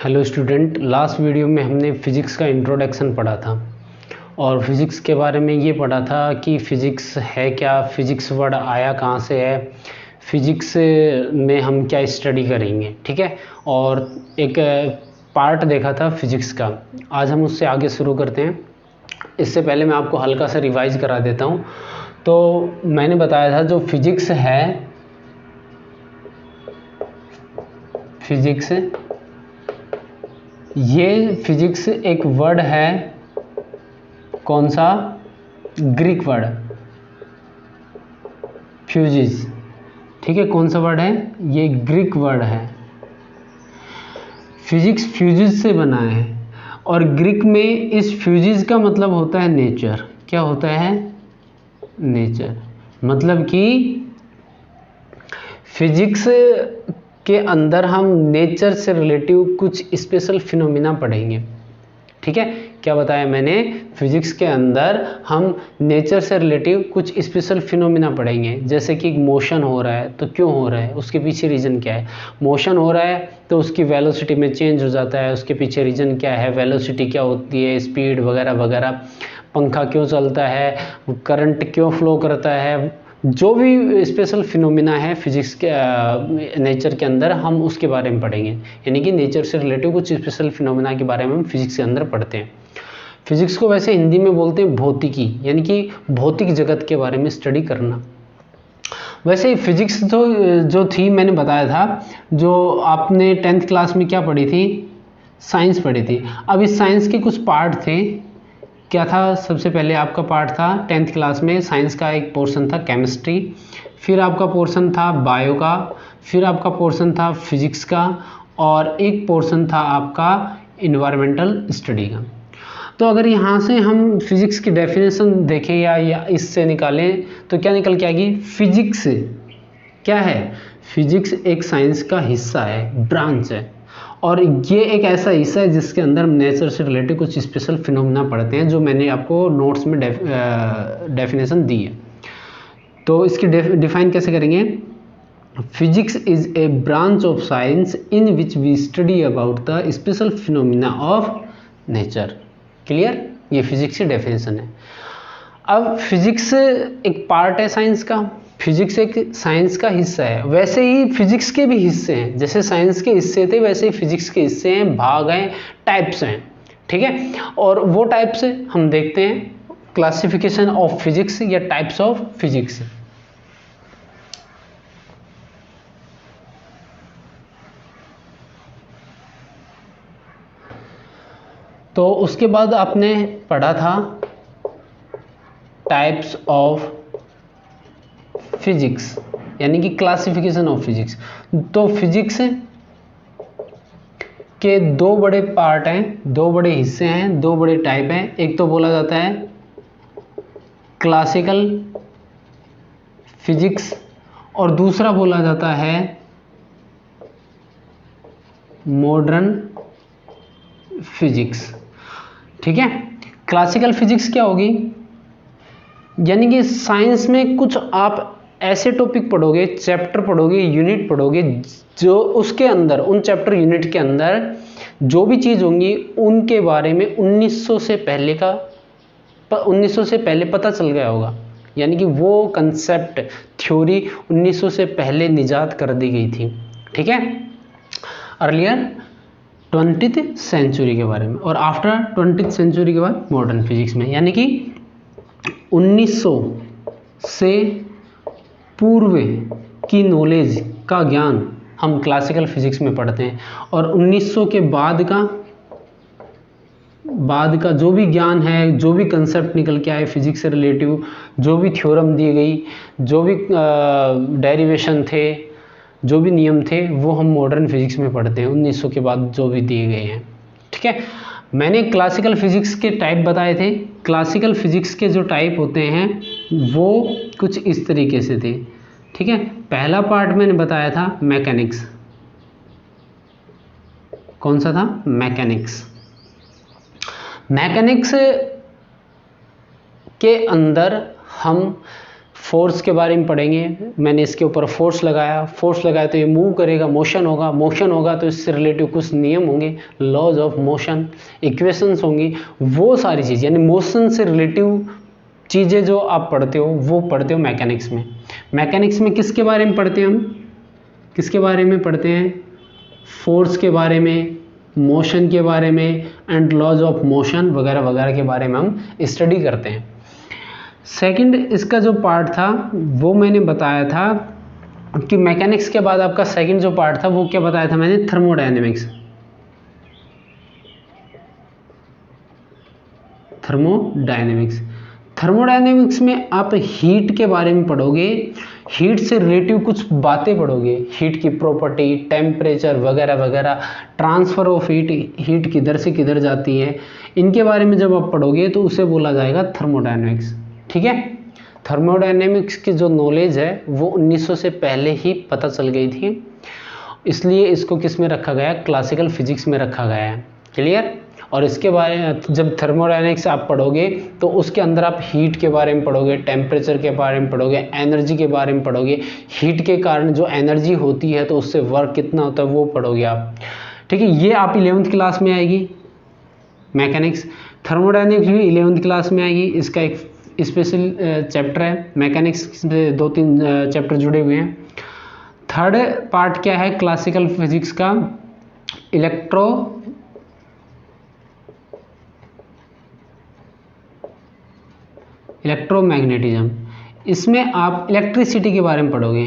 Hello student, last video में हमने physics का इंट्रोडक्शन पढ़ा था और फिज़िक्स के बारे में ये पढ़ा था कि फ़िज़िक्स है क्या, फ़िज़िक्स वर्ड आया कहाँ से है, फ़िज़िक्स में हम क्या स्टडी करेंगे। ठीक है, और एक पार्ट देखा था फ़िज़िक्स का। आज हम उससे आगे शुरू करते हैं। इससे पहले मैं आपको हल्का सा रिवाइज करा देता हूँ। तो मैंने बताया था जो फिज़िक्स है, फिज़िक्स, ये फिज़िक्स एक वर्ड है, कौन सा? Greek word fuses. ठीक है, कौन सा वर्ड है? ये ग्रीक वर्ड है। फिजिक्स फ्यूजिस से बना है और ग्रीक में इस फ्यूजिस का मतलब होता है नेचर। क्या होता है? नेचर। मतलब कि फिजिक्स के अंदर हम नेचर से रिलेटिव कुछ स्पेशल फिनोमिना पढ़ेंगे। ठीक है, क्या बताया मैंने? फिजिक्स के अंदर हम नेचर से रिलेटिव कुछ स्पेशल फिनोमिना पढ़ेंगे। जैसे कि मोशन हो रहा है तो क्यों हो रहा है, उसके पीछे रीज़न क्या है। मोशन हो रहा है तो उसकी वेलोसिटी में चेंज हो जाता है, उसके पीछे रीज़न क्या है, वेलोसिटी क्या होती है, स्पीड वगैरह वगैरह। पंखा क्यों चलता है, करंट क्यों फ्लो करता है, जो भी स्पेशल फिनोमिना है फिजिक्स के नेचर के अंदर, हम उसके बारे में पढ़ेंगे। यानी कि नेचर से रिलेटिव कुछ स्पेशल फिनोमिना के बारे में हम फिजिक्स के अंदर पढ़ते हैं। फिजिक्स को वैसे हिंदी में बोलते हैं भौतिकी, यानी कि भौतिक जगत के बारे में स्टडी करना। वैसे फिजिक्स जो थी, मैंने बताया था, जो आपने 10th क्लास में क्या पढ़ी थी? साइंस पढ़ी थी। अब इस साइंस के कुछ पार्ट थे। क्या था? सबसे पहले आपका पार्ट था 10th क्लास में साइंस का एक पोर्शन था केमिस्ट्री, फिर आपका पोर्शन था बायो का, फिर आपका पोर्शन था फिजिक्स का, और एक पोर्शन था आपका इन्वायरमेंटल स्टडी का। तो अगर यहाँ से हम फिजिक्स की डेफिनेशन देखें या इससे निकालें तो क्या निकल के आएगी? फिजिक्स क्या है? फिजिक्स एक साइंस का हिस्सा है, ब्रांच है, और ये एक ऐसा हिस्सा है जिसके अंदर हम नेचर से रिलेटेड कुछ स्पेशल फिनोमिना पढ़ते हैं, जो मैंने आपको नोट्स में डेफिनेशन दी है। तो इसकी डिफाइन कैसे करेंगे? Physics is a branch of science in which we study about the special phenomena of nature. Clear? ये फिजिक्स की डेफिनेशन है। अब फिजिक्स एक पार्ट है साइंस का, फिजिक्स एक साइंस का हिस्सा है। वैसे ही फिजिक्स के भी हिस्से हैं, जैसे साइंस के हिस्से थे वैसे ही फिजिक्स के हिस्से हैं, भाग हैं, टाइप्स हैं। ठीक है, और वो टाइप्स हम देखते हैं, क्लासिफिकेशन ऑफ फिजिक्स या टाइप्स ऑफ फिजिक्स। तो उसके बाद आपने पढ़ा था टाइप्स ऑफ फिजिक्स, यानी कि क्लासिफिकेशन ऑफ फिजिक्स। तो फिजिक्स के दो बड़े पार्ट हैं, दो बड़े हिस्से हैं, दो बड़े टाइप हैं। एक तो बोला जाता है क्लासिकल फिजिक्स और दूसरा बोला जाता है मॉडर्न फिजिक्स। ठीक है, क्लासिकल फिजिक्स क्या होगी? यानी कि साइंस में कुछ आप ऐसे टॉपिक पढ़ोगे, चैप्टर पढ़ोगे, यूनिट पढ़ोगे, जो उसके अंदर, उन चैप्टर यूनिट के अंदर जो भी चीज़ होंगी उनके बारे में 1900 से पहले पता चल गया होगा। यानी कि वो कंसेप्ट, थ्योरी 1900 से पहले निजात कर दी गई थी। ठीक है, अर्लियर 20th सेंचुरी के बारे में, और आफ्टर 20th सेंचुरी के बाद मॉडर्न फिजिक्स में। यानी कि 1900 से पूर्व की नॉलेज का ज्ञान हम क्लासिकल फिजिक्स में पढ़ते हैं, और 1900 के बाद का जो भी ज्ञान है, जो भी कंसेप्ट निकल के आए फिजिक्स से रिलेटिव, जो भी थ्योरम दी गई, जो भी डेरिवेशन थे, जो भी नियम थे, वो हम मॉडर्न फिजिक्स में पढ़ते हैं 1900 के बाद जो भी दिए गए हैं। ठीक है, मैंने क्लासिकल फिजिक्स के टाइप बताए थे। क्लासिकल फिजिक्स के जो टाइप होते हैं वो कुछ इस तरीके से थे। ठीक है, पहला पार्ट मैंने बताया था मैकेनिक्स। कौन सा था? मैकेनिक्स। मैकेनिक्स के अंदर हम फोर्स के बारे में पढ़ेंगे। मैंने इसके ऊपर फोर्स लगाया तो ये मूव करेगा, मोशन होगा तो इससे रिलेटिव कुछ नियम होंगे, लॉज ऑफ मोशन, इक्वेशंस होंगी, वो सारी चीज़ यानी मोशन से रिलेटिव चीज़ें जो आप पढ़ते हो वो पढ़ते हो मैकेनिक्स में। मैकेनिक्स में किसके बारे में पढ़ते हैं हम, किसके बारे में पढ़ते हैं, फोर्स के बारे में, मोशन के बारे में एंड लॉज ऑफ मोशन वगैरह वगैरह के बारे में हम स्टडी करते हैं। सेकंड इसका जो पार्ट था वो मैंने बताया था कि मैकेनिक्स के बाद आपका सेकंड जो पार्ट था वो क्या बताया था मैंने, थर्मोडायनेमिक्स। थर्मोडायनेमिक्स में आप हीट के बारे में पढ़ोगे, हीट से रिलेटिव कुछ बातें पढ़ोगे, हीट की प्रॉपर्टी, टेम्परेचर वगैरह वगैरह, ट्रांसफर ऑफ हीट किधर से किधर जाती है, इनके बारे में जब आप पढ़ोगे तो उसे बोला जाएगा थर्मोडायनेमिक्स। ठीक है, थर्मोडायनेमिक्स की जो नॉलेज है वो 1900 से पहले ही पता चल गई थी, इसलिए इसको किस में रखा गया, क्लासिकल फिजिक्स में रखा गया है। क्लियर। और इसके बारे में जब थर्मोडायनेमिक्स आप पढ़ोगे तो उसके अंदर आप हीट के बारे में पढ़ोगे, टेम्परेचर के बारे में पढ़ोगे, एनर्जी के बारे में पढ़ोगे, हीट के कारण जो एनर्जी होती है तो उससे वर्क कितना होता है वो पढ़ोगे आप। ठीक है, ये आप 11th क्लास में आएगी मैकेनिक्स। थर्मोडायनेमिक्स भी 11th क्लास में आएगी, इसका एक स्पेशल चैप्टर है, मैकेनिक्स से 2-3 चैप्टर जुड़े हुए हैं। थर्ड पार्ट क्या है क्लासिकल फिजिक्स का, इलेक्ट्रोमैग्नेटिज्म। इसमें आप इलेक्ट्रिसिटी के बारे में पढ़ोगे,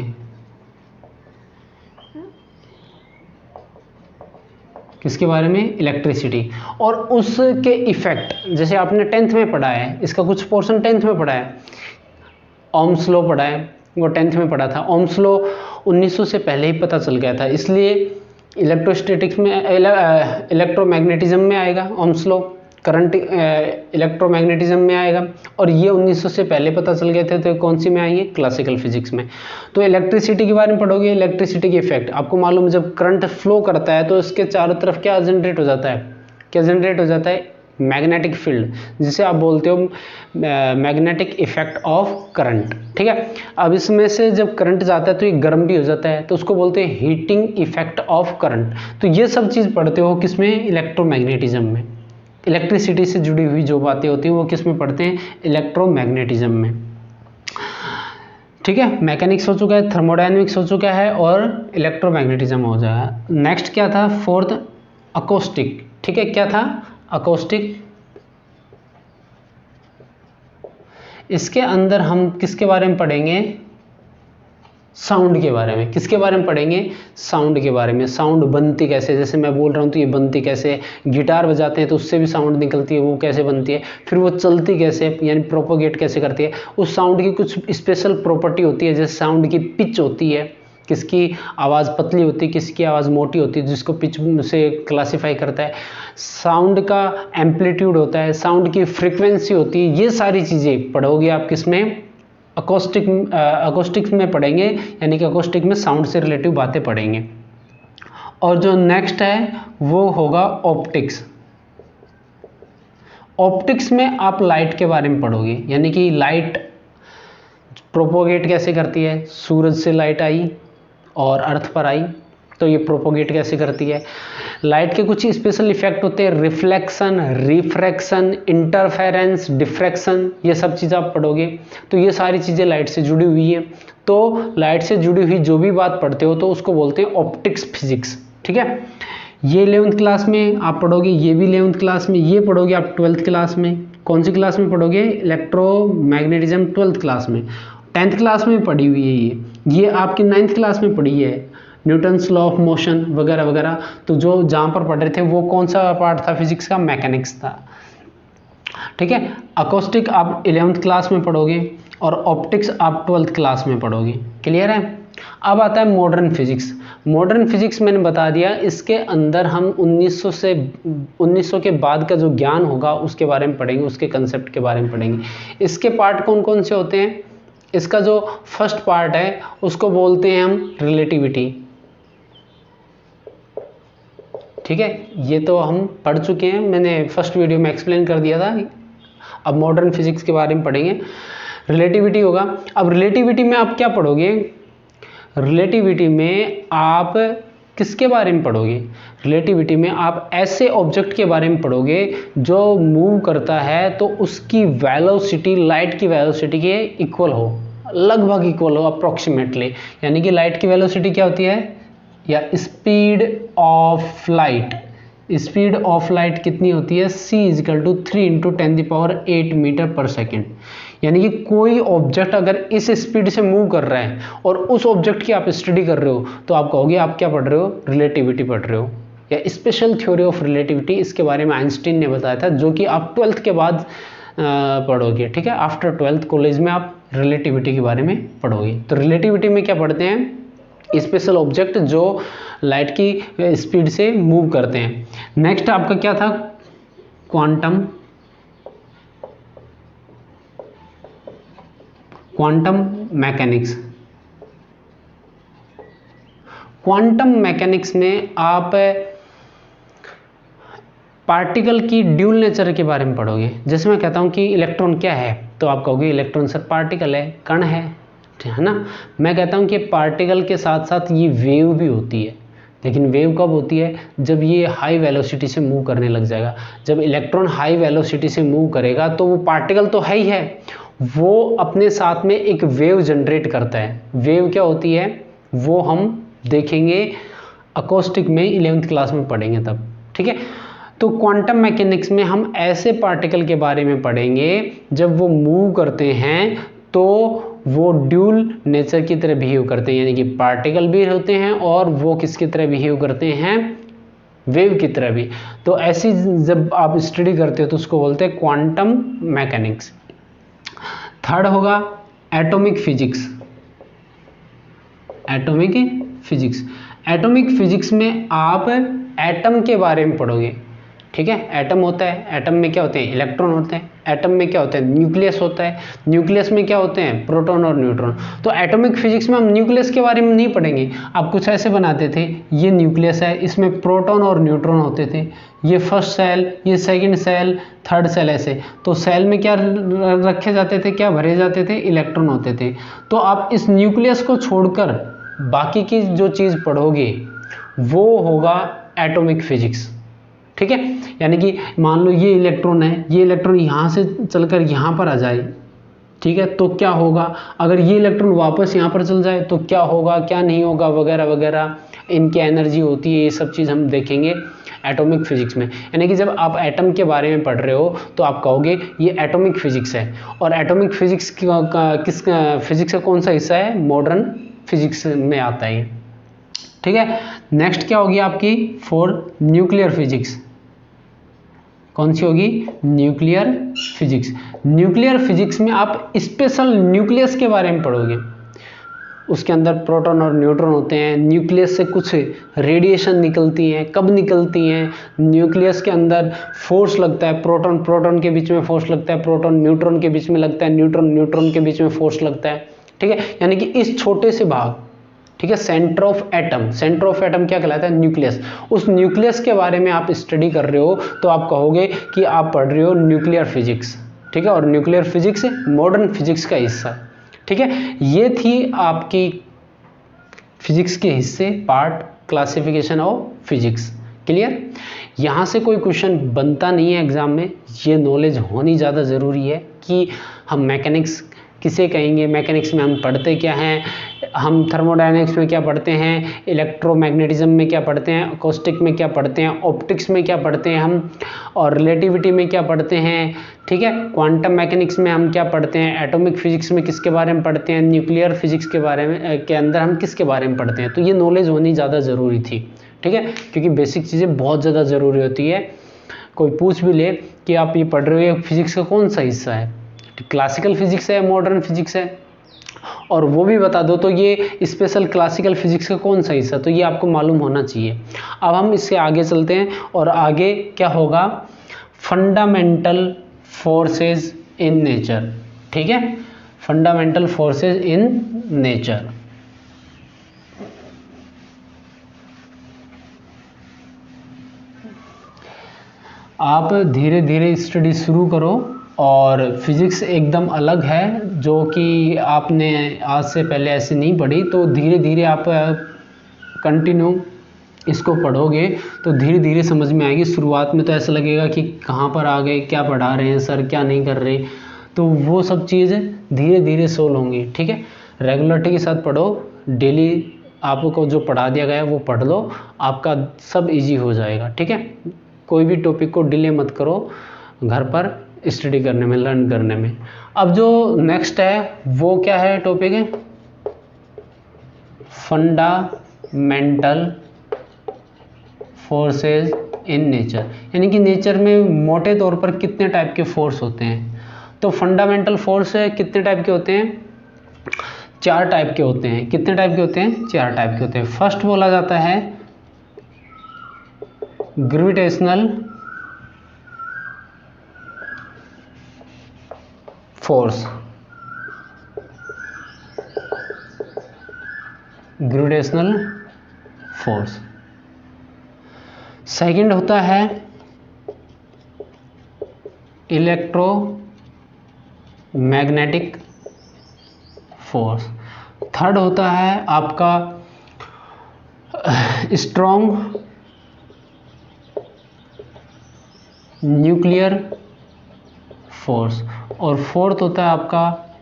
किसके बारे में, इलेक्ट्रिसिटी और उसके इफेक्ट। जैसे आपने 10th में पढ़ा है, इसका कुछ पोर्शन 10th में पढ़ा है, ओम्स लॉ पढ़ा है, वो 10th में पढ़ा था। ओम्स लॉ 1900 से पहले ही पता चल गया था, इसलिए इलेक्ट्रोस्टैटिक्स में इलेक्ट्रोमैग्नेटिज्म में आएगा ओम्स लॉ, करंट इलेक्ट्रोमैग्नेटिज्म में आएगा, और ये 1900 से पहले पता चल गए थे तो कौन सी में आएंगे, क्लासिकल फिजिक्स में। तो इलेक्ट्रिसिटी के बारे में पढ़ोगे, इलेक्ट्रिसिटी के इफेक्ट। आपको मालूम है जब करंट फ्लो करता है तो इसके चारों तरफ क्या जनरेट हो जाता है, क्या जनरेट हो जाता है, मैग्नेटिक फील्ड, जिसे आप बोलते हो मैग्नेटिक इफेक्ट ऑफ करंट। ठीक है, अब इसमें से जब करंट जाता है तो ये गर्म भी हो जाता है, तो उसको बोलते हैं हीटिंग इफेक्ट ऑफ करंट। तो ये सब चीज़ पढ़ते हो किसमें, इलेक्ट्रोमैग्नेटिज्म में। इलेक्ट्रिसिटी से जुड़ी हुई जो बातें होती हैं वो किस में पढ़ते हैं, इलेक्ट्रोमैग्नेटिज्म में। ठीक है, मैकेनिक्स हो चुका है, थर्मोडायनेमिक्स हो चुका है और इलेक्ट्रोमैग्नेटिज्म हो जाएगा। नेक्स्ट क्या था, फोर्थ अकोस्टिक। ठीक है, क्या था, अकोस्टिक। इसके अंदर हम किसके बारे में पढ़ेंगे, साउंड के बारे में। किसके बारे में पढ़ेंगे, साउंड के बारे में। साउंड बनती कैसे, जैसे मैं बोल रहा हूँ तो ये बनती कैसे, गिटार बजाते हैं तो उससे भी साउंड निकलती है, वो कैसे बनती है, फिर वो चलती कैसे यानी प्रोपोगेट कैसे करती है। उस साउंड की कुछ स्पेशल प्रॉपर्टी होती है, जैसे साउंड की पिच होती है, किसकी आवाज़ पतली होती है, किसकी आवाज़ मोटी होती है, जिसको पिच से क्लासीफाई करता है। साउंड का एम्पलीट्यूड होता है, साउंड की फ्रीक्वेंसी होती है, ये सारी चीज़ें पढ़ोगे आप किसमें, अकोस्टिक्स में पढ़ेंगे, यानी कि अकोस्टिक में साउंड से रिलेटिव बातें पढ़ेंगे। और जो नेक्स्ट है वो होगा ऑप्टिक्स। ऑप्टिक्स में आप लाइट के बारे में पढ़ोगे, यानी कि लाइट प्रोपोगेट कैसे करती है, सूरज से लाइट आई और अर्थ पर आई तो ये प्रोपोगेट कैसे करती है। लाइट के कुछ स्पेशल इफेक्ट होते हैं, रिफ्लेक्शन, रिफ्रैक्शन, इंटरफेरेंस, डिफ्रैक्शन, ये सब चीज़ आप पढ़ोगे। तो ये सारी चीज़ें लाइट से जुड़ी हुई है। तो लाइट से जुड़ी हुई जो भी बात पढ़ते हो तो उसको बोलते हैं ऑप्टिक्स फिजिक्स। ठीक है, ये 11th क्लास में आप पढ़ोगे, ये भी 11th क्लास में, ये पढ़ोगे आप 12th क्लास में। कौन सी क्लास में पढ़ोगे, इलेक्ट्रोमैग्नेटिज्म 12th क्लास में। 10th क्लास में पढ़ी हुई है ये आपकी 9th क्लास में पढ़ी है, न्यूटन्स लॉ ऑफ मोशन वगैरह वगैरह। तो जो जहाँ पर पढ़ रहे थे वो कौन सा पार्ट था फिजिक्स का, मैकेनिक्स था। ठीक है, अकोस्टिक आप 11th क्लास में पढ़ोगे और ऑप्टिक्स आप 12th क्लास में पढ़ोगे। क्लियर है। अब आता है मॉडर्न फिजिक्स। मॉडर्न फिजिक्स मैंने बता दिया, इसके अंदर हम 1900 के बाद का जो ज्ञान होगा उसके बारे में पढ़ेंगे, उसके कंसेप्ट के बारे में पढ़ेंगे। इसके पार्ट कौन कौन से होते हैं, इसका जो फर्स्ट पार्ट है उसको बोलते हैं हम रिलेटिविटी। ठीक है, ये तो हम पढ़ चुके हैं, मैंने फर्स्ट वीडियो में एक्सप्लेन कर दिया था। अब मॉडर्न फिजिक्स के बारे में पढ़ेंगे। रिलेटिविटी होगा। अब रिलेटिविटी में आप क्या पढ़ोगे, रिलेटिविटी में आप किसके बारे में पढ़ोगे, रिलेटिविटी में आप ऐसे ऑब्जेक्ट के बारे में पढ़ोगे जो मूव करता है तो उसकी वेलोसिटी लाइट की वेलोसिटी के इक्वल हो, लगभग इक्वल हो, अप्रोक्सीमेटली। यानी कि लाइट की वेलोसिटी क्या होती है, या speed of light, speed of light कितनी होती है, c = 3 × 10⁸ मीटर पर सेकेंड। यानी कि कोई ऑब्जेक्ट अगर इस स्पीड से मूव कर रहा है और उस ऑब्जेक्ट की आप स्टडी कर रहे हो तो आप कहोगे आप क्या पढ़ रहे हो, रिलेटिविटी पढ़ रहे हो, या स्पेशल थ्योरी ऑफ रिलेटिविटी। इसके बारे में आइंस्टीन ने बताया था, जो कि आप 12th के बाद पढ़ोगे, ठीक है। आफ्टर 12th कॉलेज में आप रिलेटिविटी के बारे में पढ़ोगे। तो रिलेटिविटी में क्या पढ़ते हैं, स्पेशल ऑब्जेक्ट जो लाइट की स्पीड से मूव करते हैं। नेक्स्ट आपका क्या था, quantum, quantum mechanics. Quantum mechanics में आप पार्टिकल की ड्यूल नेचर के बारे में पढ़ोगे। जैसे मैं कहता हूं कि इलेक्ट्रॉन क्या है तो आप कहोगे इलेक्ट्रॉन सर पार्टिकल है, कण है ना। मैं कहता हूं कि पार्टिकल के साथ साथ ये वेव भी होती है, लेकिन वेव कब होती है, जब ये हाई वेलोसिटी से मूव करने लग जाएगा। जब इलेक्ट्रॉन हाई वेलोसिटी से मूव करेगा तो वो पार्टिकल तो है ही है, वो अपने साथ में एक वेव जनरेट करता है। वेव क्या होती है वो हम देखेंगे अकोस्टिक में, 11th क्लास में पढ़ेंगे तब, ठीक है। तो क्वांटम मैकेनिक्स में हम ऐसे पार्टिकल के बारे में पढ़ेंगे जब वो मूव करते हैं तो वो ड्यूल नेचर की तरह बिहेव करते हैं, यानी कि पार्टिकल भी होते हैं और वो किसकी तरह बिहेव करते हैं, वेव की तरह भी। तो ऐसी जब आप स्टडी करते हो तो उसको बोलते हैं क्वांटम मैकेनिक्स। थर्ड होगा atomic physics. Atomic physics, atomic physics में आप एटम के बारे में पढ़ोगे, ठीक है। एटम होता है, एटम में क्या होते हैं, इलेक्ट्रॉन होते हैं। एटम में क्या होता है, न्यूक्लियस होता है। न्यूक्लियस में क्या होते हैं, प्रोटॉन और न्यूट्रॉन। तो एटॉमिक फिजिक्स में हम न्यूक्लियस के बारे में नहीं पढ़ेंगे। आप कुछ ऐसे बनाते थे, ये न्यूक्लियस है, इसमें प्रोटॉन और न्यूट्रॉन होते थे, ये फर्स्ट सेल, ये सेकंड सेल, थर्ड सेल, ऐसे। तो सेल में क्या रखे जाते थे, क्या भरे जाते थे, इलेक्ट्रॉन होते थे। तो आप इस न्यूक्लियस को छोड़कर बाकी की जो चीज़ पढ़ोगे वो होगा एटॉमिक फिजिक्स, ठीक है। यानी कि मान लो ये इलेक्ट्रॉन है, ये इलेक्ट्रॉन यहाँ से चलकर यहाँ पर आ जाए, ठीक है, तो क्या होगा। अगर ये इलेक्ट्रॉन वापस यहाँ पर चल जाए तो क्या होगा, क्या नहीं होगा, वगैरह वगैरह, इनकी एनर्जी होती है, ये सब चीज़ हम देखेंगे एटॉमिक फिजिक्स में। यानी कि जब आप एटम के बारे में पढ़ रहे हो तो आप कहोगे ये एटॉमिक फिजिक्स है। और एटॉमिक फिजिक्स किस फिजिक्स का कौन सा हिस्सा है, मॉडर्न फिजिक्स में आता है, ठीक है। नेक्स्ट क्या होगी आपकी, फोर न्यूक्लियर फिजिक्स। कौन सी होगी, न्यूक्लियर फिजिक्स। न्यूक्लियर फिजिक्स में आप स्पेशल न्यूक्लियस के बारे में पढ़ोगे। उसके अंदर प्रोटॉन और न्यूट्रॉन होते हैं, न्यूक्लियस से कुछ रेडिएशन निकलती हैं, कब निकलती हैं, न्यूक्लियस के अंदर फोर्स लगता है, प्रोटॉन प्रोटॉन के बीच में फोर्स लगता है, प्रोटॉन न्यूट्रॉन के बीच में लगता है, न्यूट्रॉन न्यूट्रॉन के बीच में फोर्स लगता है, ठीक है। यानी कि इस छोटे से भाग, ठीक है, centre of atom, centre of atom क्या कहलाता है, न्यूक्लियस। उस न्यूक्लियस के बारे में आप स्टडी कर रहे हो तो आप कहोगे कि आप पढ़ रहे हो न्यूक्लियर फिजिक्स, ठीक है। और न्यूक्लियर फिजिक्स मॉडर्न फिजिक्स का हिस्सा, ठीक है। ये थी आपकी फिजिक्स के हिस्से, part, classification of physics, clear. यहाँ से कोई क्वेश्चन बनता नहीं है एग्जाम में, ये नॉलेज होनी ज़्यादा ज़रूरी है कि हम मैकेनिक्स किसे कहेंगे, मैकेनिक्स में हम पढ़ते क्या हैं, हम थर्मोडायनेमिक्स में क्या पढ़ते हैं, इलेक्ट्रोमैग्नेटिज्म में क्या पढ़ते हैं, अकोस्टिक में क्या पढ़ते हैं, ऑप्टिक्स में क्या पढ़ते हैं हम, और रिलेटिविटी में क्या पढ़ते हैं, ठीक है। क्वांटम मैकेनिक्स में हम क्या पढ़ते हैं, एटॉमिक फिजिक्स में किसके बारे में पढ़ते हैं, न्यूक्लियर फिजिक्स के बारे में के अंदर हम किसके बारे में पढ़ते हैं। तो ये नॉलेज होनी ज़्यादा ज़रूरी थी, ठीक है, क्योंकि बेसिक चीज़ें बहुत ज़्यादा ज़रूरी होती है। कोई पूछ भी ले कि आप ये पढ़ रहे हो, फिजिक्स का कौन सा हिस्सा है, क्लासिकल फिजिक्स है, मॉडर्न फिजिक्स है, और वो भी बता दो तो ये स्पेशल क्लासिकल फिजिक्स का कौन सा हिस्सा, तो ये आपको मालूम होना चाहिए। अब हम इससे आगे चलते हैं और आगे क्या होगा, फंडामेंटल फोर्सेस इन नेचर, ठीक है, फंडामेंटल फोर्सेस इन नेचर। आप धीरे धीरे स्टडी शुरू करो, और फिजिक्स एकदम अलग है, जो कि आपने आज से पहले ऐसे नहीं पढ़ी। तो धीरे धीरे आप कंटिन्यू इसको पढ़ोगे तो धीरे धीरे समझ में आएगी। शुरुआत में तो ऐसा लगेगा कि कहाँ पर आ गए, क्या पढ़ा रहे हैं सर, क्या नहीं कर रहे, तो वो सब चीज़ें धीरे धीरे सोल्व होंगी। ठीक है, रेगुलरिटी के साथ पढ़ो, डेली आपको जो पढ़ा दिया गया है वो पढ़ लो, आपका सब इजी हो जाएगा। ठीक है, कोई भी टॉपिक को डिले मत करो घर पर स्टडी करने में, लर्न करने में। अब जो नेक्स्ट है वो क्या है, टॉपिक है फंडामेंटल फोर्सेस इन नेचर, यानी कि नेचर में मोटे तौर पर कितने टाइप के फोर्स होते हैं। तो फंडामेंटल फोर्स कितने टाइप के होते हैं, 4 टाइप के होते हैं। कितने टाइप के होते हैं, 4 टाइप के होते हैं। फर्स्ट बोला जाता है gravitational force, gravitational force. Second होता है इलेक्ट्रोमैग्नेटिक फोर्स। थर्ड होता है आपका स्ट्रॉन्ग न्यूक्लियर फोर्स। और फोर्थ होता है आपका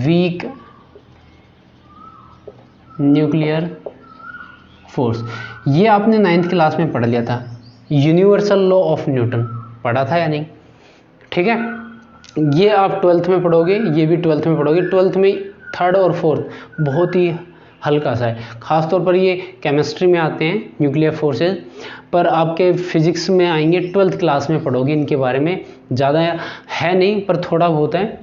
वीक न्यूक्लियर फोर्स। ये आपने 9th क्लास में पढ़ लिया था, यूनिवर्सल लॉ ऑफ न्यूटन पढ़ा था या नहीं। ठीक है, ये आप 12th में पढ़ोगे, ये भी 12th में पढ़ोगे। 12th में 3rd और 4th बहुत ही हल्का सा है, खासतौर पर ये केमिस्ट्री में आते हैं न्यूक्लियर फोर्सेस, पर आपके फिजिक्स में आएंगे 12th क्लास में पढ़ोगे इनके बारे में। ज़्यादा है नहीं पर थोड़ा बहुत है,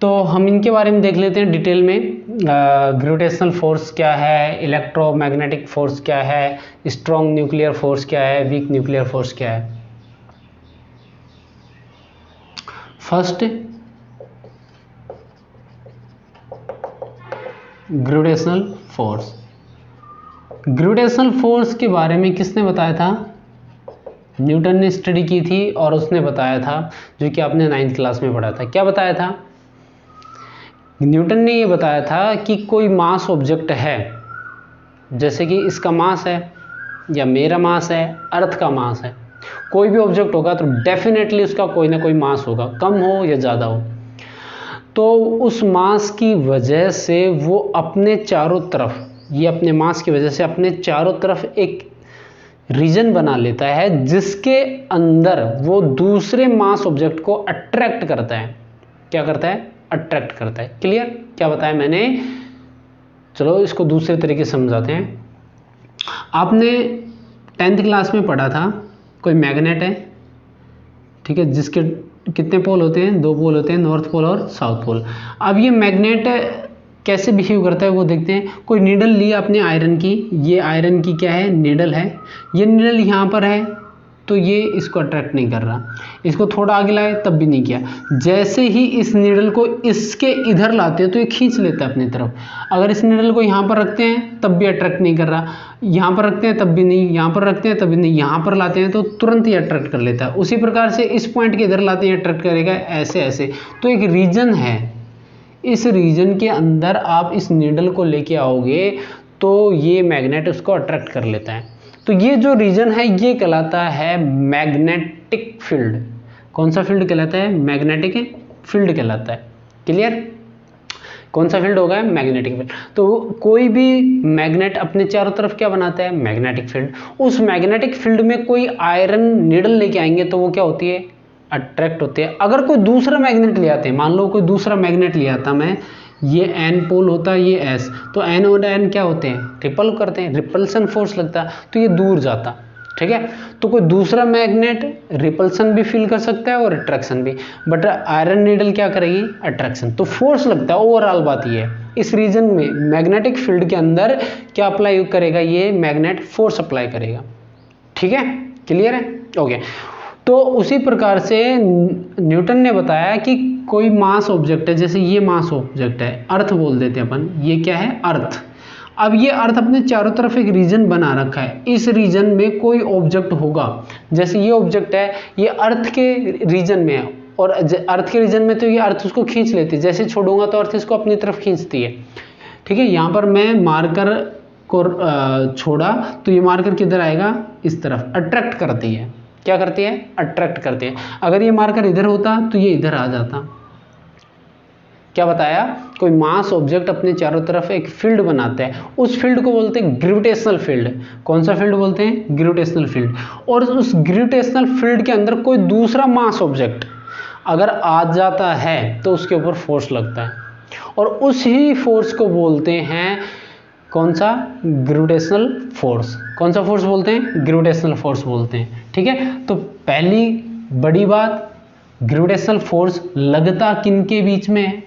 तो हम इनके बारे में देख लेते हैं डिटेल में। ग्रेविटेशनल फोर्स क्या है, इलेक्ट्रोमैग्नेटिक फोर्स क्या है, स्ट्रॉन्ग न्यूक्लियर फोर्स क्या है, वीक न्यूक्लियर फोर्स क्या है। First, gravitational force. Gravitational force के बारे में किसने बताया था, न्यूटन ने स्टडी की थी और उसने बताया था, जो कि आपने 9th क्लास में पढ़ा था। क्या बताया था, न्यूटन ने ये बताया था कि कोई मास ऑब्जेक्ट है, जैसे कि इसका मास है या मेरा मास है, अर्थ का मास है, कोई भी ऑब्जेक्ट होगा तो डेफिनेटली उसका कोई ना कोई मास होगा, कम हो या ज़्यादा हो। तो उस मास की वजह से वो अपने चारों तरफ, ये अपने मास की वजह से अपने चारों तरफ एक रीजन बना लेता है, जिसके अंदर वो दूसरे मास ऑब्जेक्ट को अट्रैक्ट करता है। क्या करता है, अट्रैक्ट करता है। क्लियर, क्या बताया मैंने, चलो इसको दूसरे तरीके से समझाते हैं। आपने 10th क्लास में पढ़ा था, कोई मैग्नेट है, ठीक है, जिसके कितने पोल होते हैं, 2 पोल होते हैं, नॉर्थ पोल और साउथ पोल। अब ये मैग्नेट कैसे बिहेव करता है वो देखते हैं। कोई नीडल ली आपने आयरन की, ये आयरन की क्या है, नीडल है, ये नीडल यहाँ पर है तो ये इसको अट्रैक्ट नहीं कर रहा, इसको थोड़ा आगे लाए तब भी नहीं किया। जैसे ही इस नीडल को इसके इधर लाते हैं तो ये खींच लेता है अपनी तरफ। अगर इस नीडल को यहाँ पर रखते हैं तब भी अट्रैक्ट नहीं कर रहा, यहाँ पर रखते हैं तब भी नहीं, यहाँ पर रखते हैं तब भी नहीं, यहाँ पर लाते हैं तो तुरंत ही अट्रैक्ट कर लेता है। उसी प्रकार से इस पॉइंट के इधर लाते हैं अट्रैक्ट करेगा, ऐसे ऐसे। तो एक रीजन है, इस रीजन के अंदर आप इस नीडल को लेके आओगे तो ये मैग्नेट उसको अट्रैक्ट कर लेता है। तो ये जो रीजन है ये कहलाता है मैग्नेटिक फील्ड। कौन सा फील्ड कहलाता है, मैग्नेटिक फील्ड कहलाता है। क्लियर, कौन सा फील्ड होगा, मैग्नेटिक फील्ड। तो कोई भी मैग्नेट अपने चारों तरफ क्या बनाता है, मैग्नेटिक फील्ड। उस मैग्नेटिक फील्ड में कोई आयरन नीडल लेके आएंगे तो वो क्या होती है, अट्रैक्ट होते हैं। अगर कोई दूसरा मैग्नेट ले आते हैं, मान लो कोई दूसरा मैग्नेट ले आता मैं, ये एन पोल होता है, ये एस, तो एन और एन क्या होते हैं, रिपल करते हैं, रिपल्सन फोर्स लगता है, तो ये दूर जाता। ठीक है, तो कोई दूसरा मैग्नेट रिपल्सन भी फील कर सकता है और अट्रैक्शन भी, बट आयरन नीडल क्या करेगी, अट्रैक्शन। तो फोर्स लगता है, ओवरऑल बात ये है। इस रीजन में मैग्नेटिक फील्ड के अंदर क्या अप्लाई करेगा, ये मैग्नेट फोर्स अप्लाई करेगा। ठीक है, क्लियर है, ओके। तो उसी प्रकार से न्यूटन ने बताया कि कोई मास ऑब्जेक्ट है, जैसे ये मास ऑब्जेक्ट है, अर्थ बोल देते हैं अपन, ये क्या है, अर्थ। अब ये अर्थ अपने चारों तरफ एक रीजन बना रखा है, इस रीजन में कोई ऑब्जेक्ट होगा, जैसे ये ऑब्जेक्ट है, ये अर्थ के रीजन में है, और अर्थ के रीजन में तो ये अर्थ उसको खींच लेती है, जैसे छोड़ूंगा तो अर्थ इसको अपनी तरफ खींचती है। ठीक है, यहाँ पर मैं मार्कर को छोड़ा तो ये मार्कर किधर आएगा, इस तरफ अट्रैक्ट करती है। क्या करती है, अट्रैक्ट करती है। अगर ये मार्कर इधर होता तो ये इधर आ जाता। क्या बताया, कोई मास ऑब्जेक्ट अपने चारों तरफ एक फील्ड बनाता है, उस फील्ड को बोलते हैं ग्रेविटेशनल फील्ड। कौन सा फील्ड बोलते हैं, ग्रेविटेशनल फील्ड। और उस ग्रेविटेशनल फील्ड के अंदर कोई दूसरा मास ऑब्जेक्ट अगर आ जाता है तो उसके ऊपर फोर्स लगता है, और उसी फोर्स को बोलते हैं कौन सा, ग्रेविटेशनल फोर्स। कौन सा फोर्स बोलते हैं, ग्रेविटेशनल फोर्स बोलते हैं। ठीक है, तो पहली बड़ी बात, ग्रेविटेशनल फोर्स लगता किनके बीच में है,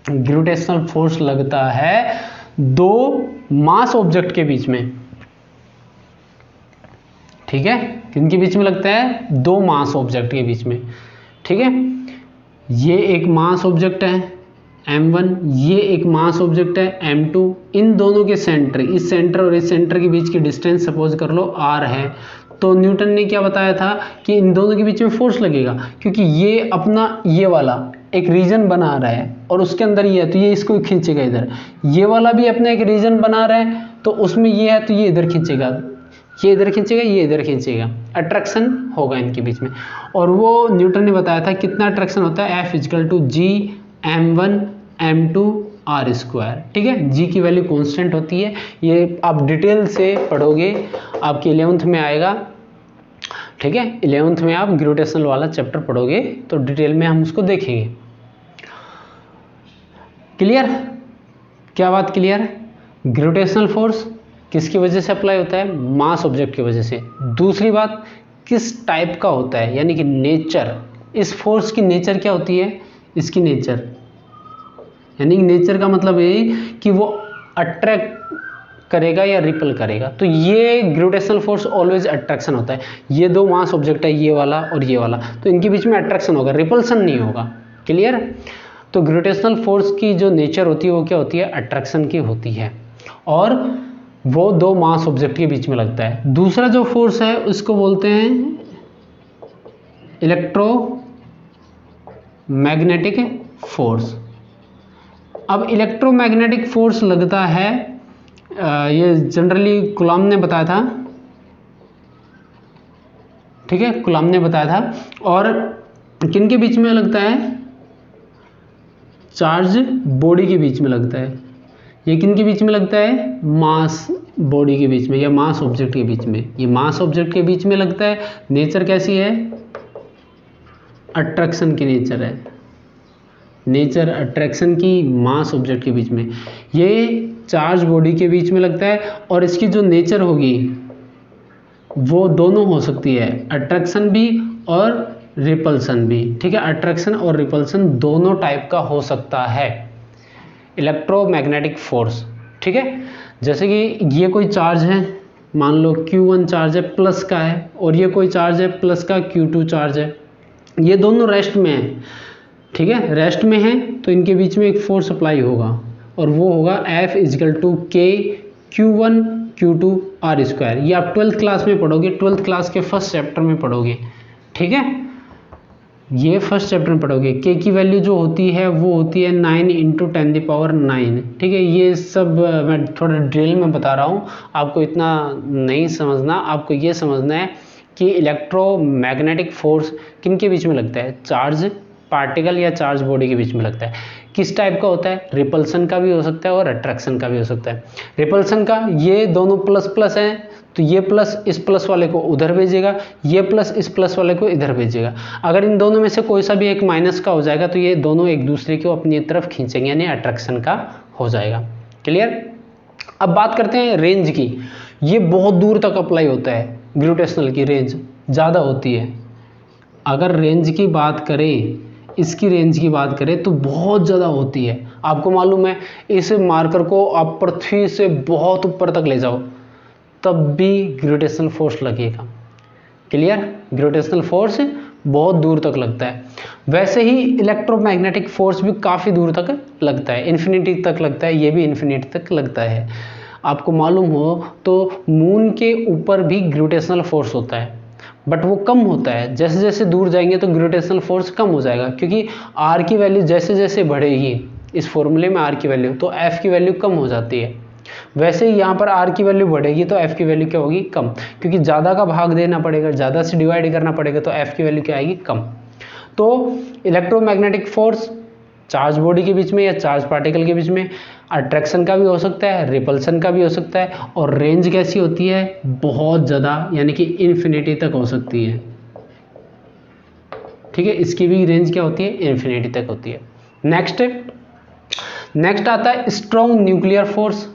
ग्रेविटेशनल फोर्स लगता है दो मास ऑब्जेक्ट के बीच में। ठीक है, किनके बीच में लगता है, दो मास ऑब्जेक्ट के बीच में। ठीक है, ये एक मास ऑब्जेक्ट है m1, ये एक मास ऑब्जेक्ट है m2। इन दोनों के सेंटर, इस सेंटर और इस सेंटर के बीच की डिस्टेंस सपोज कर लो r है, तो न्यूटन ने क्या बताया था कि इन दोनों के बीच में फोर्स लगेगा, क्योंकि ये अपना ये वाला एक रीजन बना रहा है और उसके अंदर ये है तो ये इसको खींचेगा इधर, ये वाला भी अपना एक रीजन बना रहा है तो उसमें ये है तो ये इधर खींचेगा, ये इधर खींचेगा, ये इधर खींचेगा, अट्रैक्शन होगा इनके बीच में। और वो न्यूटन ने बताया था कितना अट्रैक्शन होता है, F = G m1 m2 r square. ठीक है, जी की वैल्यू कांस्टेंट होती है, ये आप डिटेल से पढ़ोगे, आपके 11th में आएगा। ठीक है, 11th में आप ग्रेविटेशनल वाला चैप्टर पढ़ोगे तो डिटेल में हम उसको देखेंगे। क्लियर, क्या बात क्लियर, ग्रेविटेशनल फोर्स किसकी वजह से अप्लाई होता है, मास ऑब्जेक्ट की वजह से। दूसरी बात, किस टाइप का होता है, यानी कि नेचर, इस फोर्स की नेचर क्या होती है, इसकी नेचर, यानी नेचर का मतलब ये कि वो अट्रैक्ट करेगा या रिपल करेगा। तो ये ग्रेविटेशनल फोर्स ऑलवेज अट्रैक्शन होता है। ये दो मास ऑब्जेक्ट है, ये वाला और ये वाला, तो इनके बीच में अट्रैक्शन होगा, रिपल्सन नहीं होगा। क्लियर, तो ग्रेविटेशनल फोर्स की जो नेचर होती है वो क्या होती है, अट्रैक्शन की होती है, और वो दो मास ऑब्जेक्ट के बीच में लगता है। दूसरा जो फोर्स है उसको बोलते हैं इलेक्ट्रोमैग्नेटिक फोर्स। अब इलेक्ट्रोमैग्नेटिक फोर्स लगता है, ये जनरली कूलॉम ने बताया था। ठीक है, कूलॉम ने बताया था। और किन के बीच में लगता है, चार्ज बॉडी के बीच में लगता है। ये किन के बीच में लगता है, मास बॉडी के बीच में या मास ऑब्जेक्ट के बीच में। ये मास ऑब्जेक्ट के बीच में लगता है। नेचर कैसी है, अट्रैक्शन की नेचर है, नेचर अट्रैक्शन की, मास ऑब्जेक्ट के बीच में। ये चार्ज बॉडी के बीच में लगता है, और इसकी जो नेचर होगी वो दोनों हो सकती है, अट्रैक्शन भी और रिपल्सन भी। ठीक है, अट्रैक्शन और रिपल्सन दोनों टाइप का हो सकता है इलेक्ट्रोमैग्नेटिक फोर्स। ठीक है, जैसे कि ये कोई चार्ज है, मान लो Q1 चार्ज है, प्लस का है, और ये कोई चार्ज है प्लस का, Q2 चार्ज है। ये दोनों रेस्ट में है। ठीक है, रेस्ट में है तो इनके बीच में एक फोर्स अप्लाई होगा, और वो होगा F = K Q1 Q2 r square. ये आप 12th क्लास में पढ़ोगे, 12th क्लास के फर्स्ट चैप्टर में पढ़ोगे। ठीक है, ये फर्स्ट चैप्टर में पढ़ोगे। K की वैल्यू जो होती है वो होती है 9 × 10⁹। ठीक है, ये सब मैं थोड़ा डिटेल में बता रहा हूँ, आपको इतना नहीं समझना। आपको ये समझना है कि इलेक्ट्रोमैग्नेटिक फोर्स किन के बीच में लगता है, चार्ज पार्टिकल या चार्ज बॉडी के बीच में लगता है। किस टाइप का होता है, रिपल्सन का भी हो सकता है और अट्रैक्शन का भी हो सकता है। रिपल्सन का, ये दोनों प्लस प्लस हैं तो ये प्लस इस प्लस वाले को उधर भेजेगा, ये प्लस इस प्लस वाले को इधर भेजेगा। अगर इन दोनों में से कोई सा भी एक माइनस का हो जाएगा तो ये दोनों एक दूसरे को अपनी तरफ खींचेंगे, यानी अट्रैक्शन का हो जाएगा। क्लियर, अब बात करते हैं रेंज की। ये बहुत दूर तक अप्लाई होता है, ग्रेविटेशनल की रेंज ज़्यादा होती है। अगर रेंज की बात करें, इसकी रेंज की बात करें तो बहुत ज़्यादा होती है। आपको मालूम है, इस मार्कर को आप पृथ्वी से बहुत ऊपर तक ले जाओ तब भी ग्रेविटेशनल फोर्स लगेगा। क्लियर, ग्रेविटेशनल फोर्स बहुत दूर तक लगता है। वैसे ही इलेक्ट्रोमैग्नेटिक फोर्स भी काफ़ी दूर तक लगता है, इन्फिनिटी तक लगता है, ये भी इन्फिनिटी तक लगता है। आपको मालूम हो तो मून के ऊपर भी ग्रेविटेशनल फोर्स होता है। बट वो कम होता है, जैसे जैसे दूर जाएंगे तो ग्रेविटेशनल फोर्स कम हो जाएगा, क्योंकि आर की वैल्यू जैसे जैसे बढ़ेगी इस फॉर्मूले में आर की वैल्यू, तो एफ की वैल्यू कम हो जाती है। वैसे ही यहाँ पर आर की वैल्यू बढ़ेगी तो एफ की वैल्यू क्या होगी, कम, क्योंकि ज़्यादा का भाग देना पड़ेगा, ज़्यादा से डिवाइड करना पड़ेगा, तो एफ की वैल्यू क्या आएगी, कम। तो इलेक्ट्रोमैग्नेटिक फोर्स चार्ज बॉडी के बीच में या चार्ज पार्टिकल के बीच में अट्रैक्शन का भी हो सकता है, रिपल्सन का भी हो सकता है, और रेंज कैसी होती है, बहुत ज़्यादा, यानी कि इन्फिनिटी तक हो सकती है। ठीक है, इसकी भी रेंज क्या होती है, इन्फिनिटी तक होती है। नेक्स्ट आता है strong nuclear force.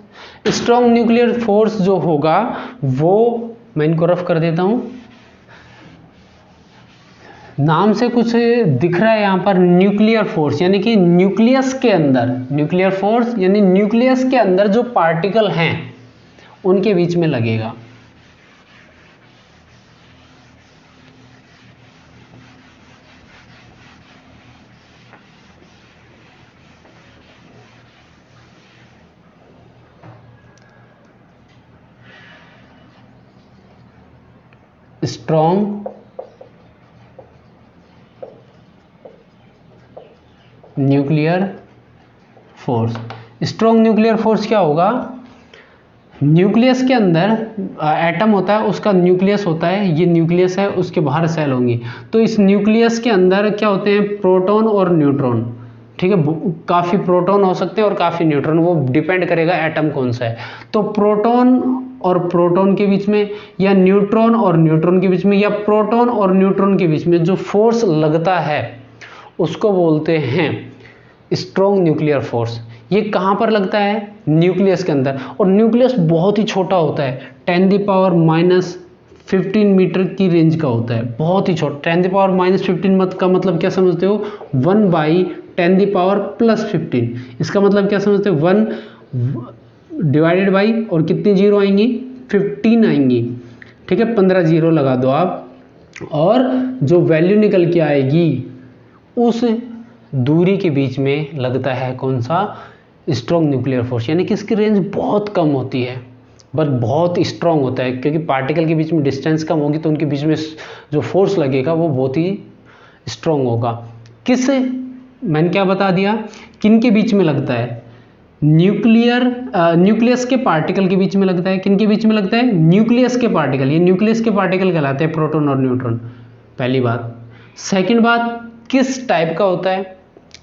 Strong nuclear force जो होगा वो, मैं इनको रफ कर देता हूं, नाम से कुछ दिख रहा है यहाँ पर, न्यूक्लियर फोर्स, यानी कि न्यूक्लियस के अंदर, न्यूक्लियर फोर्स यानी न्यूक्लियस के अंदर जो पार्टिकल हैं उनके बीच में लगेगा। Strong nuclear force. Strong nuclear force क्या होगा, न्यूक्लियस के अंदर एटम होता है, उसका न्यूक्लियस होता है, ये न्यूक्लियस है, उसके बाहर सेल होंगी, तो इस न्यूक्लियस के अंदर क्या होते हैं, प्रोटॉन और न्यूट्रॉन। ठीक है, काफ़ी प्रोटॉन हो सकते हैं और काफ़ी न्यूट्रॉन, वो डिपेंड करेगा एटम कौन सा है। तो प्रोटॉन और प्रोटॉन के बीच में, या न्यूट्रॉन और न्यूट्रॉन के बीच में, या प्रोटॉन और न्यूट्रॉन के बीच में जो फोर्स लगता है उसको बोलते हैं स्ट्रॉन्ग न्यूक्लियर फोर्स। ये कहाँ पर लगता है, न्यूक्लियस के अंदर, और न्यूक्लियस बहुत ही छोटा होता है, 10⁻⁻15 मीटर की रेंज का होता है, बहुत ही छोटा। 10⁻⁻15 मत का मतलब क्या समझते हो, 1/10⁻+15, इसका मतलब क्या समझते हो, 1 डिवाइडेड बाई, और कितनी जीरो आएंगी, 15 आएंगी। ठीक है, 15 जीरो लगा दो आप, और जो वैल्यू निकल के आएगी उस दूरी के बीच में लगता है कौन सा, स्ट्रॉन्ग न्यूक्लियर फोर्स, यानी कि इसकी रेंज बहुत कम होती है बट बहुत स्ट्रॉन्ग होता है, क्योंकि पार्टिकल के बीच में डिस्टेंस कम होगी तो उनके बीच में जो फोर्स लगेगा वो बहुत ही स्ट्रॉन्ग होगा। किस, मैंने क्या बता दिया, किन के बीच में लगता है, न्यूक्लियस के पार्टिकल के बीच में लगता है। किन के बीच में लगता है, न्यूक्लियस के पार्टिकल, ये न्यूक्लियस के पार्टिकल कहलाते हैं, प्रोटॉन और न्यूट्रॉन, पहली बात। सेकंड बात, किस टाइप का होता है,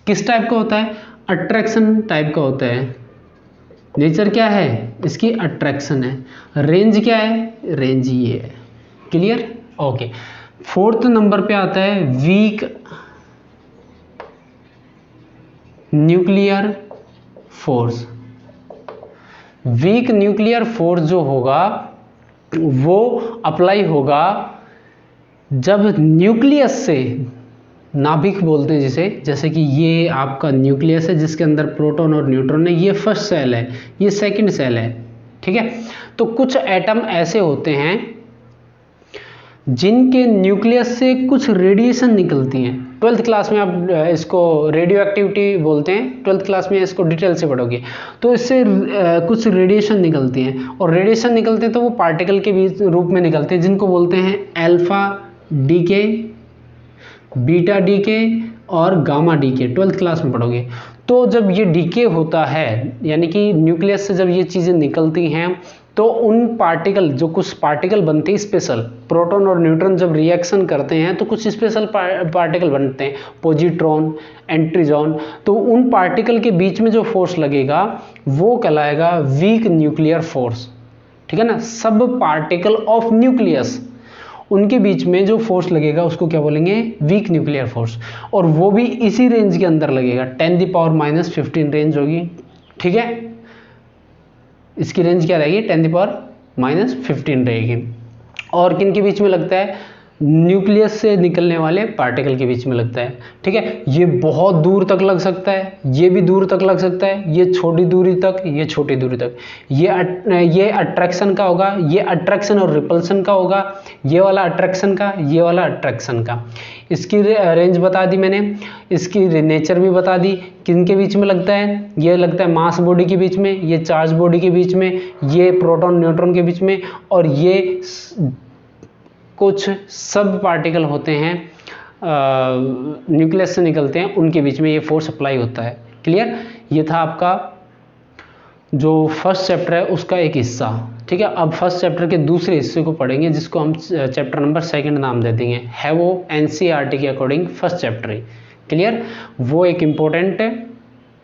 किस टाइप का होता है, अट्रैक्शन टाइप का होता है। नेचर क्या है इसकी, अट्रैक्शन है। रेंज क्या है, रेंज ये है। Clear, okay. फोर्थ नंबर पे आता है weak nuclear force. Weak nuclear force जो होगा वो अप्लाई होगा जब न्यूक्लियस से, नाभिक बोलते हैं जिसे, जैसे कि ये आपका न्यूक्लियस है जिसके अंदर प्रोटॉन और न्यूट्रॉन है, ये फर्स्ट सेल है, ये सेकंड सेल है। ठीक है, तो कुछ एटम ऐसे होते हैं जिनके न्यूक्लियस से कुछ रेडिएशन निकलती हैं। 12th क्लास में आप इसको रेडियो एक्टिविटी बोलते हैं, 12th क्लास में इसको डिटेल से पढ़ोगे। तो इससे कुछ रेडिएशन निकलती हैं, और रेडिएशन निकलते हैं तो वो पार्टिकल के बीच रूप में निकलते हैं, जिनको बोलते हैं अल्फा डीके, बीटा डीके और गामा डीके। 12th क्लास में पढ़ोगे। तो जब ये डीके होता है, यानी कि न्यूक्लियस से जब ये चीज़ें निकलती हैं, तो उन पार्टिकल, जो कुछ पार्टिकल बनते हैं स्पेशल, प्रोटॉन और न्यूट्रॉन जब रिएक्शन करते हैं तो कुछ स्पेशल पार्टिकल बनते हैं, पॉजिट्रॉन, एंट्रीजॉन। तो उन पार्टिकल के बीच में जो फोर्स लगेगा वो कहलाएगा वीक न्यूक्लियर फोर्स। ठीक है ना, सब पार्टिकल ऑफ न्यूक्लियस, उनके बीच में जो फोर्स लगेगा उसको क्या बोलेंगे, वीक न्यूक्लियर फोर्स। और वो भी इसी रेंज के अंदर लगेगा, 10⁻⁻15 रेंज होगी। ठीक है, इसकी रेंज क्या रहेगी, 10⁻⁻15 रहेगी। और किन के बीच में लगता है, न्यूक्लियस से निकलने वाले पार्टिकल के बीच में लगता है। ठीक है, ये बहुत दूर तक लग सकता है, ये भी दूर तक लग सकता है, ये छोटी दूरी तक, ये छोटी दूरी तक। ये अट्रैक्शन का होगा, ये अट्रैक्शन और रिपल्सन का होगा, ये वाला अट्रैक्शन का, ये वाला अट्रैक्शन का। इसकी रेंज बता दी मैंने, इसकी नेचर भी बता दी, किन के बीच में लगता है। ये लगता है मास बॉडी के बीच में, ये चार्ज बॉडी के बीच में, ये प्रोटॉन न्यूट्रॉन के बीच में, और ये कुछ सब पार्टिकल होते हैं न्यूक्लियस से निकलते हैं, उनके बीच में ये फोर्स अप्लाई होता है। क्लियर? ये था आपका जो फर्स्ट चैप्टर है उसका एक हिस्सा। ठीक है, अब फर्स्ट चैप्टर के दूसरे हिस्से को पढ़ेंगे जिसको हम चैप्टर नंबर 2 नाम दे देंगे। है वो एनसीईआरटी के अकॉर्डिंग फर्स्ट चैप्टर है। क्लियर? वो एक इम्पोर्टेंट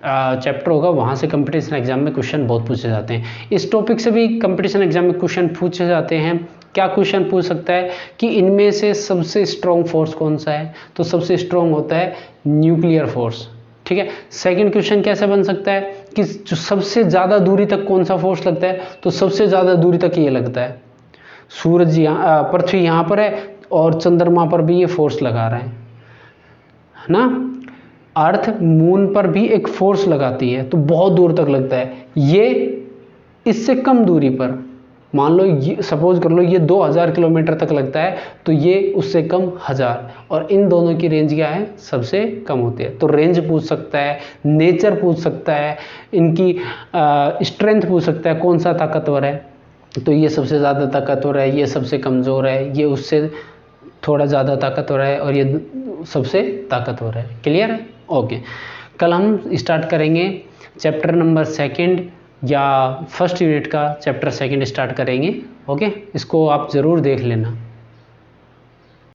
चैप्टर होगा, वहाँ से कंपटीशन एग्जाम में क्वेश्चन बहुत पूछे जाते हैं। इस टॉपिक से भी कंपटीशन एग्जाम में क्वेश्चन पूछे जाते हैं। क्या क्वेश्चन पूछ सकता है कि इनमें से सबसे स्ट्रॉन्ग फोर्स कौन सा है? तो सबसे स्ट्रॉन्ग होता है न्यूक्लियर फोर्स। ठीक है, सेकंड क्वेश्चन कैसे बन सकता है कि जो सबसे ज़्यादा दूरी तक कौन सा फोर्स लगता है? तो सबसे ज़्यादा दूरी तक ये लगता है। सूरज यहाँ, पृथ्वी यहाँ पर है और चंद्रमा पर भी ये फोर्स लगा रहे हैं ना। अर्थ मून पर भी एक फोर्स लगाती है, तो बहुत दूर तक लगता है। ये इससे कम दूरी पर, मान लो ये सपोज कर लो ये 2000 किलोमीटर तक लगता है, तो ये उससे कम 1000, और इन दोनों की रेंज क्या है? सबसे कम होती है। तो रेंज पूछ सकता है, नेचर पूछ सकता है, इनकी स्ट्रेंथ पूछ सकता है, कौन सा ताकतवर है, तो ये सबसे ज़्यादा ताकतवर है, ये सबसे कमज़ोर है, ये उससे थोड़ा ज़्यादा ताकतवर है, और ये सबसे ताकतवर है। क्लियर है? ओके, कल हम स्टार्ट करेंगे चैप्टर नंबर 2 या फर्स्ट यूनिट का चैप्टर 2 स्टार्ट करेंगे। ओके, इसको आप ज़रूर देख लेना।